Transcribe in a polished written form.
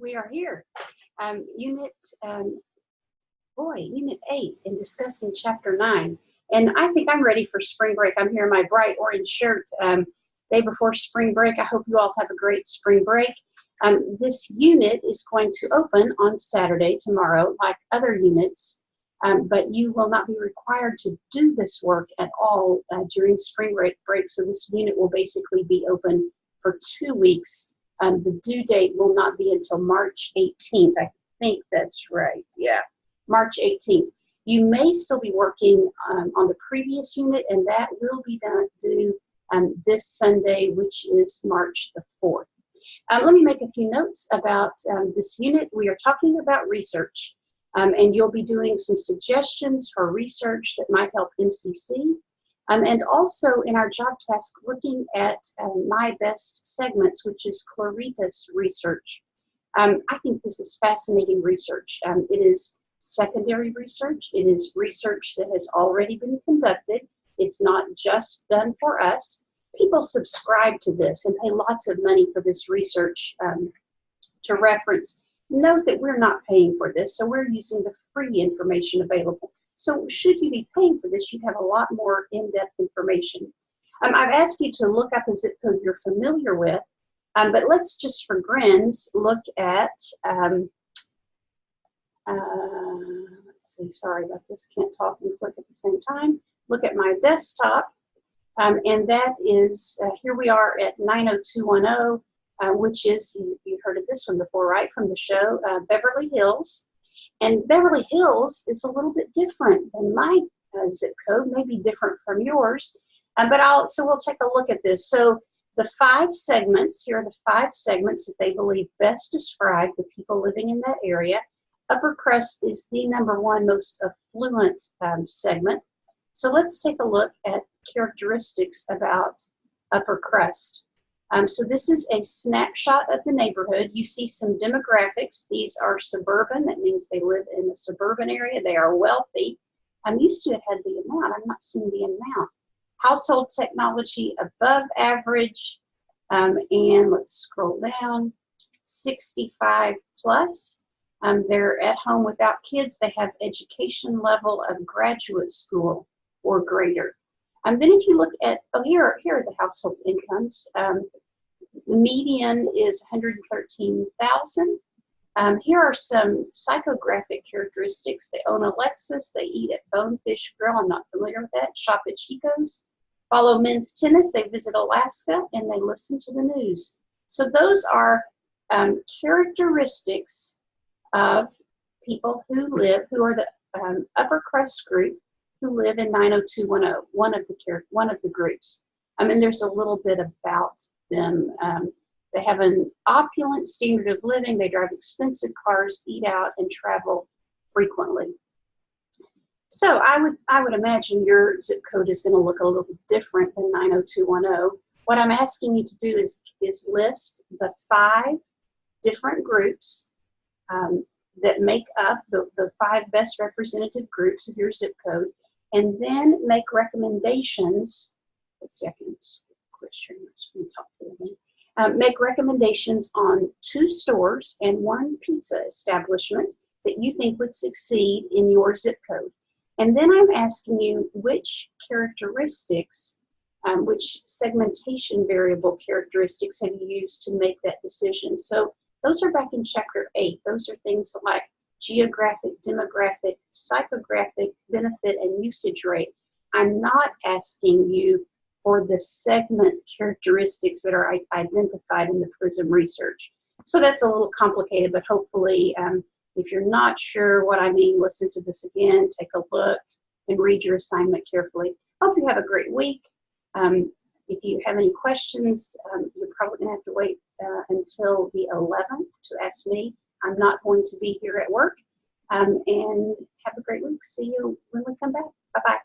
We are here. Unit, Unit 8 and discussing Chapter 9. And I think I'm ready for spring break. I'm here in my bright orange shirt day before spring break. I hope you all have a great spring break. This unit is going to open on Saturday, tomorrow, like other units, but you will not be required to do this work at all during spring break. So this unit will basically be open for 2 weeks. The due date will not be until March 18th. I think that's right. Yeah, March 18th. You may still be working on the previous unit, and that will be due this Sunday, which is March the 4th. Let me make a few notes about this unit. We are talking about research, and you'll be doing some suggestions for research that might help MCC. And also in our job task, looking at my best segments, which is Clarita's research. I think this is fascinating research. It is secondary research. It is research that has already been conducted. It's not just done for us. People subscribe to this and pay lots of money for this research to reference. Note that we're not paying for this, so we're using the free information available. So should you be paying for this, you'd have a lot more in-depth information. I've asked you to look up a zip code you're familiar with, but let's just for grins look at, let's see, sorry about this, can't talk and click at the same time. Look at my desktop, and that is, here we are at 90210, which is, you've heard of this one before, right, from the show, Beverly Hills. And Beverly Hills is a little bit different than my zip code, maybe different from yours. So we'll take a look at this. So the 5 segments, here are the 5 segments that they believe best describe the people living in that area. Upper crust is the #1 most affluent segment. So let's take a look at characteristics about upper crust. So this is a snapshot of the neighborhood. You see some demographics. These are suburban. That means they live in a suburban area. They are wealthy. I'm used to it had the amount. I'm not seeing the amount. Household technology above average. And let's scroll down. 65 plus. They're at home without kids. They have education level of graduate school or greater. Then if you look at, here are the household incomes. The median is 113,000. Here are some psychographic characteristics. They own a Lexus. They eat at Bonefish Grill. I'm not familiar with that. Shop at Chico's. Follow men's tennis. They visit Alaska, and they listen to the news. So those are characteristics of people who are the upper crust group who live in 90210, one of the groups. And there's a little bit about them. They have an opulent standard of living. They drive expensive cars, eat out, and travel frequently. So I would imagine your zip code is going to look a little different than 90210. What I'm asking you to do is list the 5 different groups that make up the 5 best representative groups of your zip code, and then make recommendations. Let's see, I can quit sharing my screen, talk to me. Make recommendations on 2 stores and 1 pizza establishment that you think would succeed in your zip code. And then I'm asking you which characteristics, which segmentation variable characteristics have you used to make that decision. So those are back in Chapter 8. Those are things like geographic, demographic, psychographic, benefit, and usage rate. I'm not asking you for the segment characteristics that are identified in the PRISM research. So that's a little complicated, but hopefully, if you're not sure what I mean, listen to this again, take a look, and read your assignment carefully. Hope you have a great week. If you have any questions, you're probably going to have to wait until the 11th to ask me. I'm not going to be here at work. And have a great week. See you when we come back. Bye-bye.